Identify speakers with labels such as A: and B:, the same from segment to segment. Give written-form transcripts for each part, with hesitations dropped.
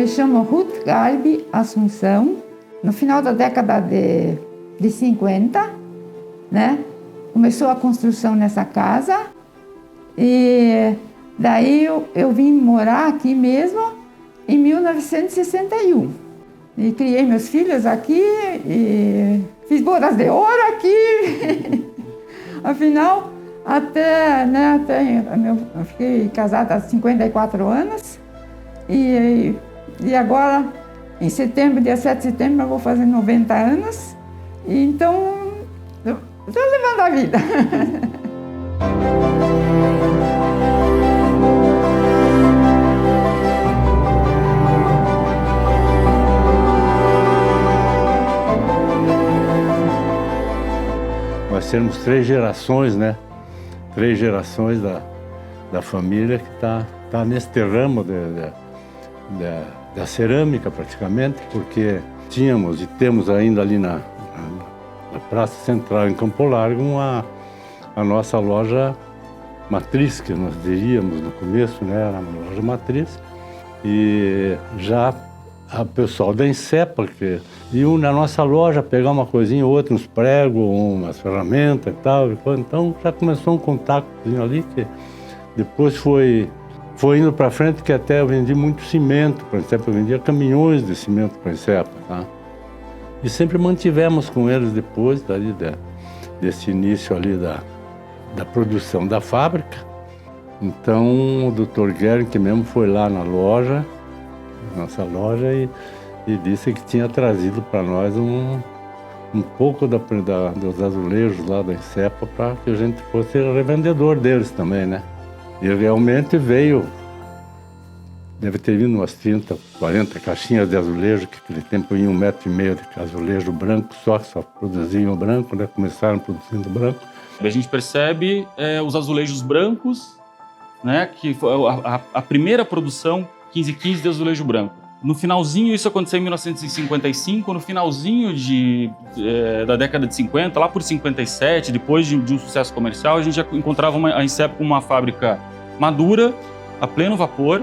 A: me chamo Ruth Garbi Assunção. No final da década de 50, né? Começou a construção nessa casa e daí eu vim morar aqui mesmo em 1961. E criei meus filhos aqui e fiz bodas de ouro aqui. Afinal, eu fiquei casada há 54 anos e agora, em setembro, dia 7 de setembro, eu vou fazer 90 anos. E então, estou levando a vida.
B: Nós temos 3 gerações, né? 3 gerações da família que tá neste ramo da cerâmica praticamente, porque tínhamos e temos ainda ali na Praça Central em Campo Largo a nossa loja matriz, que nós diríamos no começo, né? Era uma loja matriz. E já o pessoal da Insepa, que iam na nossa loja pegar uma coisinha ou outra, uns pregos, umas ferramentas e tal. Então já começou um contatozinho ali, que depois foi indo para frente, que até eu vendi muito cimento para a Insepa, eu vendia caminhões de cimento para a Insepa, tá? E sempre mantivemos com eles depois desse início ali da produção da fábrica. Então o Dr. Guerin, que mesmo foi lá na loja, nossa loja, e disse que tinha trazido para nós um pouco dos azulejos lá da Insepa para que a gente fosse revendedor deles também, né? E realmente veio, deve ter vindo umas 30, 40 caixinhas de azulejo, que naquele tempo ia 1,5 metro de azulejo branco, só produziam branco, né? Começaram produzindo branco.
C: A gente percebe os azulejos brancos, né? Que foi a primeira produção 1515 de azulejo branco. No finalzinho, isso aconteceu em 1955, no finalzinho da década de 50, lá por 57, depois de um sucesso comercial, a gente já encontrava a Insepa com uma fábrica madura, a pleno vapor,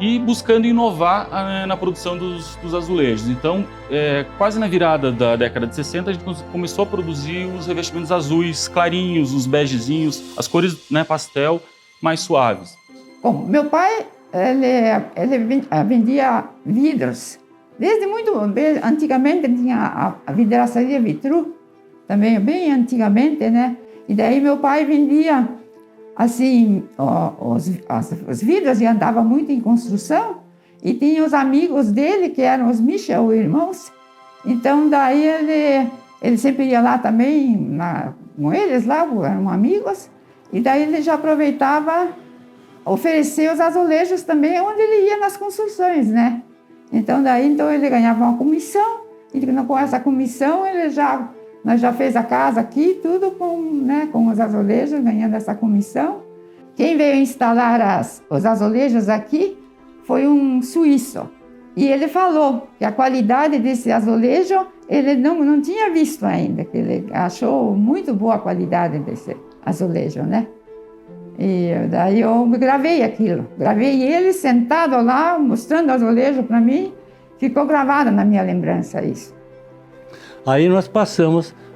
C: e buscando inovar na produção dos azulejos. Então, quase na virada da década de 60, a gente começou a produzir os revestimentos azuis clarinhos, os begezinhos, as cores, né, pastel mais suaves.
A: Bom, meu pai, ele vendia vidros. Desde muito antigamente tinha a vidraçaria Vitru, também bem antigamente, né? E daí meu pai vendia assim os vidros e andava muito em construção. E tinha os amigos dele, que eram os Michel irmãos. Então daí ele sempre ia lá também com eles lá, eram amigos. E daí ele já aproveitava oferecer os azulejos também onde ele ia nas construções, né? Então ele ganhava uma comissão, e com essa comissão nós já fez a casa aqui, tudo com os azulejos, ganhando essa comissão. Quem veio instalar os azulejos aqui foi um suíço. E ele falou que a qualidade desse azulejo ele não tinha visto ainda, que ele achou muito boa a qualidade desse azulejo, né? E daí eu gravei aquilo. Gravei ele sentado lá, mostrando o azulejo para mim. Ficou gravado na minha lembrança isso.
B: Aí nós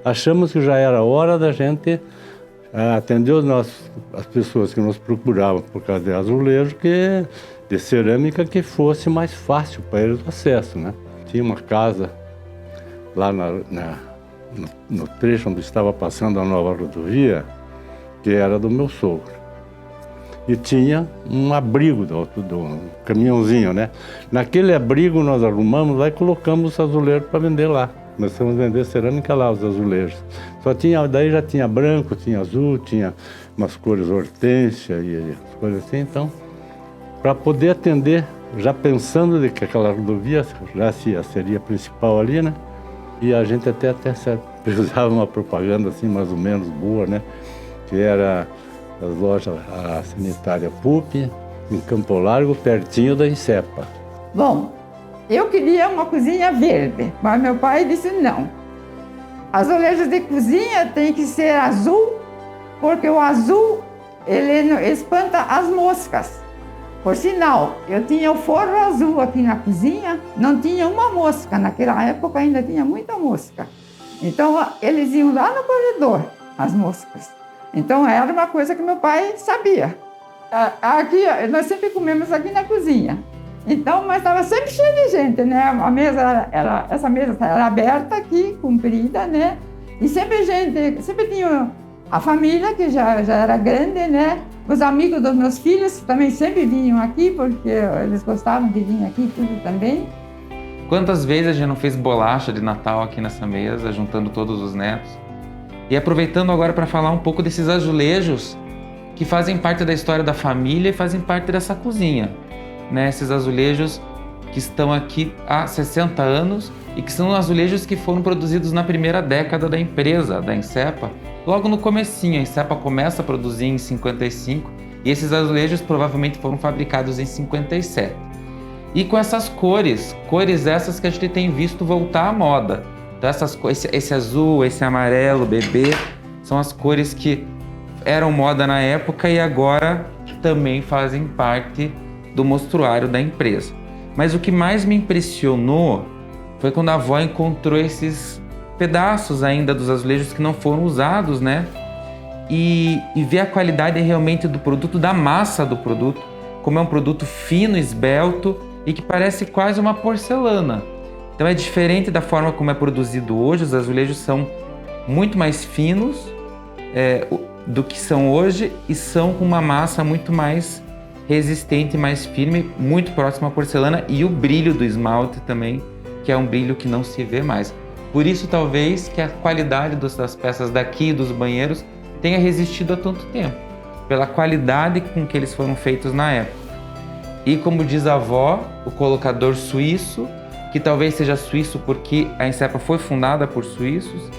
B: achamos que já era hora da gente atender as pessoas que nos procuravam por causa de azulejo, de cerâmica, que fosse mais fácil para eles o acesso, né? Tinha uma casa lá no trecho onde estava passando a nova rodovia, que era do meu sogro. E tinha um abrigo do caminhãozinho, né? Naquele abrigo nós arrumamos lá e colocamos os azulejos para vender lá. Nós fomos vender cerâmica lá, os azulejos. Daí já tinha branco, tinha azul, tinha umas cores hortênsia e coisas assim. Então, para poder atender, já pensando de que aquela rodovia já seria a principal ali, né? E a gente até usava uma propaganda assim, mais ou menos boa, né? Que era as lojas, a sanitária PUP, em Campo Largo, pertinho da Insepa.
A: Bom, eu queria uma cozinha verde, mas meu pai disse não. Azulejos de cozinha tem que ser azul, porque o azul ele espanta as moscas. Por sinal, eu tinha o forro azul aqui na cozinha, não tinha uma mosca. Naquela época ainda tinha muita mosca. Então, eles iam lá no corredor, as moscas. Então, era uma coisa que meu pai sabia. Aqui, nós sempre comemos aqui na cozinha. Então, mas estava sempre cheio de gente, né? A mesa essa mesa era aberta aqui, comprida, né? E sempre tinha a família, que já era grande, né? Os amigos dos meus filhos também sempre vinham aqui, porque eles gostavam de vir aqui tudo também.
D: Quantas vezes a gente não fez bolacha de Natal aqui nessa mesa, juntando todos os netos? E aproveitando agora para falar um pouco desses azulejos que fazem parte da história da família e fazem parte dessa cozinha, né? Esses azulejos que estão aqui há 60 anos e que são azulejos que foram produzidos na primeira década da empresa, da Insepa. Logo no comecinho, a Insepa começa a produzir em 55 e esses azulejos provavelmente foram fabricados em 57. E com essas cores essas que a gente tem visto voltar à moda. Então esse azul, esse amarelo, bebê, são as cores que eram moda na época e agora também fazem parte do mostruário da empresa. Mas o que mais me impressionou foi quando a avó encontrou esses pedaços ainda dos azulejos que não foram usados, né? E ver a qualidade realmente do produto, da massa do produto, como é um produto fino, esbelto e que parece quase uma porcelana. Então é diferente da forma como é produzido hoje, os azulejos são muito mais finos do que são hoje e são com uma massa muito mais resistente, mais firme, muito próximo à porcelana e o brilho do esmalte também, que é um brilho que não se vê mais. Por isso, talvez, que a qualidade das peças daqui e dos banheiros tenha resistido há tanto tempo, pela qualidade com que eles foram feitos na época. E como diz a avó, o colocador suíço, que talvez seja suíço porque a Insepa foi fundada por suíços,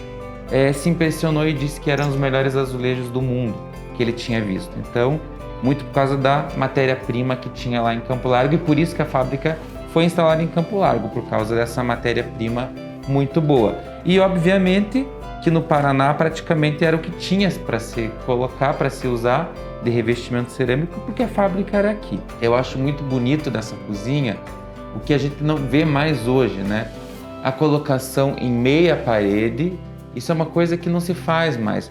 D: se impressionou e disse que eram os melhores azulejos do mundo que ele tinha visto. Então, muito por causa da matéria-prima que tinha lá em Campo Largo e por isso que a fábrica foi instalada em Campo Largo, por causa dessa matéria-prima muito boa. E, obviamente, que no Paraná praticamente era o que tinha para se colocar, para se usar de revestimento cerâmico, porque a fábrica era aqui. Eu acho muito bonito dessa cozinha o que a gente não vê mais hoje, né? A colocação em meia parede, isso é uma coisa que não se faz mais.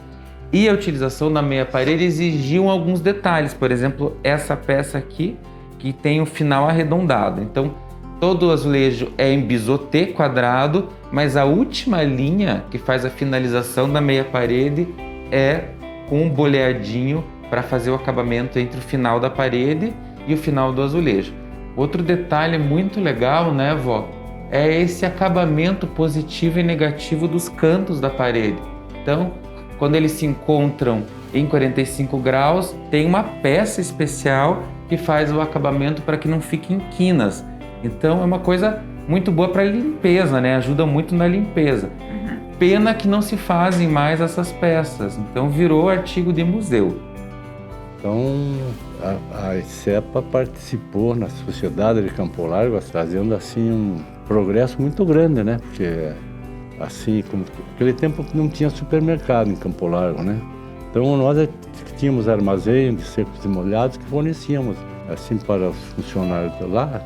D: E a utilização da meia parede exigiam alguns detalhes, por exemplo, essa peça aqui, que tem o final arredondado. Então, todo o azulejo é em bisotê quadrado, mas a última linha que faz a finalização da meia parede é com um boleadinho para fazer o acabamento entre o final da parede e o final do azulejo. Outro detalhe muito legal, né, vó? É esse acabamento positivo e negativo dos cantos da parede. Então, quando eles se encontram em 45 graus, tem uma peça especial que faz o acabamento para que não fiquem quinas. Então, é uma coisa muito boa para limpeza, né? Ajuda muito na limpeza. Pena que não se fazem mais essas peças, então virou artigo de museu.
B: Então, a Insepa participou na sociedade de Campo Largo, trazendo assim um progresso muito grande, né? Porque assim, como naquele tempo não tinha supermercado em Campo Largo, né? Então nós tínhamos armazém de secos e molhados que fornecíamos assim para os funcionários de lá.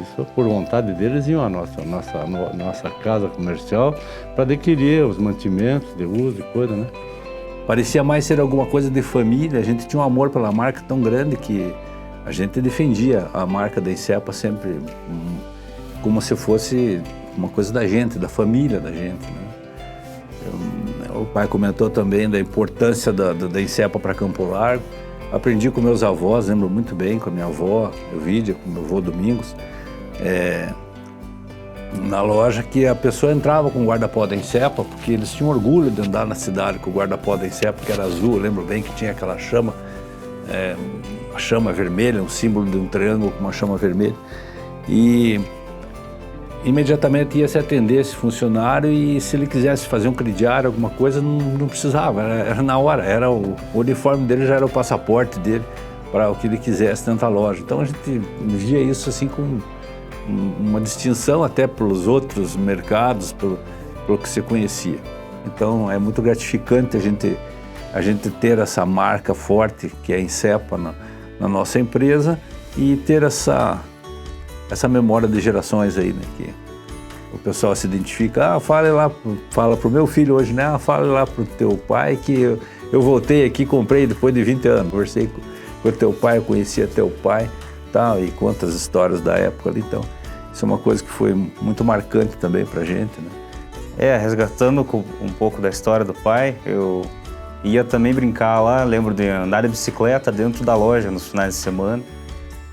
B: Isso por vontade deles iam à nossa casa comercial para adquirir os mantimentos de uso e coisa, né?
E: Parecia mais ser alguma coisa de família, a gente tinha um amor pela marca tão grande que a gente defendia a marca da Insepa sempre como se fosse uma coisa da gente, da família da gente, né? O pai comentou também da importância da Insepa para Campo Largo. Aprendi com meus avós, lembro muito bem, com a minha avó, Elvídia, com meu avô Domingos, na loja que a pessoa entrava com o guarda-pó da Insepa, porque eles tinham orgulho de andar na cidade com o guarda-pó da Insepa, que era azul, eu lembro bem que tinha aquela chama, a chama vermelha, um símbolo de um triângulo com uma chama vermelha. E imediatamente ia se atender esse funcionário e se ele quisesse fazer um crediário, alguma coisa, não precisava, era na hora, o uniforme dele já era o passaporte dele para o que ele quisesse dentro da loja. Então a gente via isso assim com uma distinção até pelos outros mercados, pelo que se conhecia. Então é muito gratificante a gente ter essa marca forte que é a Insepa na nossa empresa e ter essa memória de gerações aí, né? Que o pessoal se identifica, fala pro meu filho hoje, né? Fala lá pro teu pai que eu voltei aqui, comprei depois de 20 anos, conversei com o teu pai, eu conhecia teu pai, tal, e quantas histórias da época ali, então isso é uma coisa que foi muito marcante também pra gente, né?
F: Resgatando um pouco da história do pai, eu ia também brincar lá, lembro de andar de bicicleta dentro da loja nos finais de semana.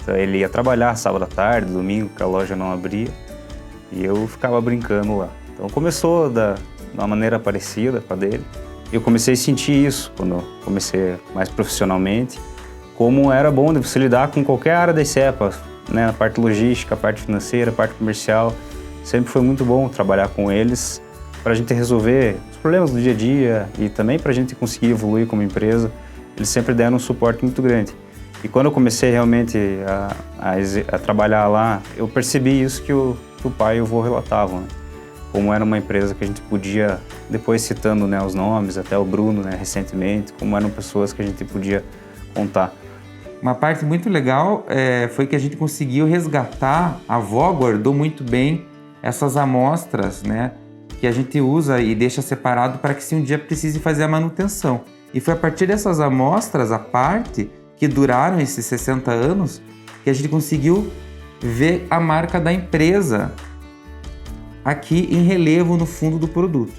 F: Então, ele ia trabalhar sábado à tarde, domingo, que a loja não abria, e eu ficava brincando lá. Então começou de uma maneira parecida com a dele. Eu comecei a sentir isso quando eu comecei mais profissionalmente, como era bom de você lidar com qualquer área da ICEPA, né? A parte logística, a parte financeira, a parte comercial. Sempre foi muito bom trabalhar com eles para a gente resolver os problemas do dia a dia e também para a gente conseguir evoluir como empresa. Eles sempre deram um suporte muito grande. E quando eu comecei realmente a trabalhar lá, eu percebi isso que o pai e o vô relatavam, né? Como era uma empresa que a gente podia, depois citando, né, os nomes, até o Bruno, né, recentemente, como eram pessoas que a gente podia contar.
D: Uma parte muito legal foi que a gente conseguiu resgatar, a avó guardou muito bem essas amostras, né, que a gente usa e deixa separado para que se um dia precise fazer a manutenção. E foi a partir dessas amostras, a parte, que duraram esses 60 anos, que a gente conseguiu ver a marca da empresa aqui em relevo no fundo do produto.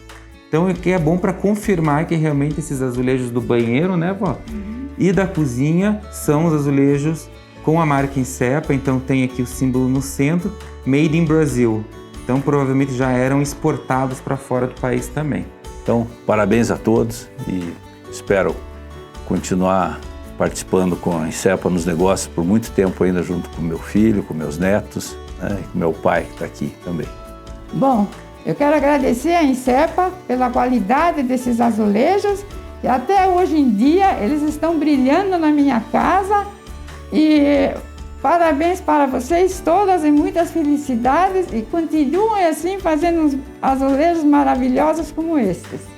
D: Então, aqui é bom para confirmar que realmente esses azulejos do banheiro, né, vó? E da cozinha são os azulejos com a marca ICEPA, então tem aqui o símbolo no centro, Made in Brazil. Então, provavelmente já eram exportados para fora do país também.
E: Então, parabéns a todos e espero continuar participando com a ICEPA nos negócios por muito tempo ainda, junto com meu filho, com meus netos, né, e com meu pai que está aqui também.
A: Bom, eu quero agradecer à ICEPA pela qualidade desses azulejos, que até hoje em dia eles estão brilhando na minha casa, e parabéns para vocês todas e muitas felicidades, e continuem assim fazendo uns azulejos maravilhosos como estes.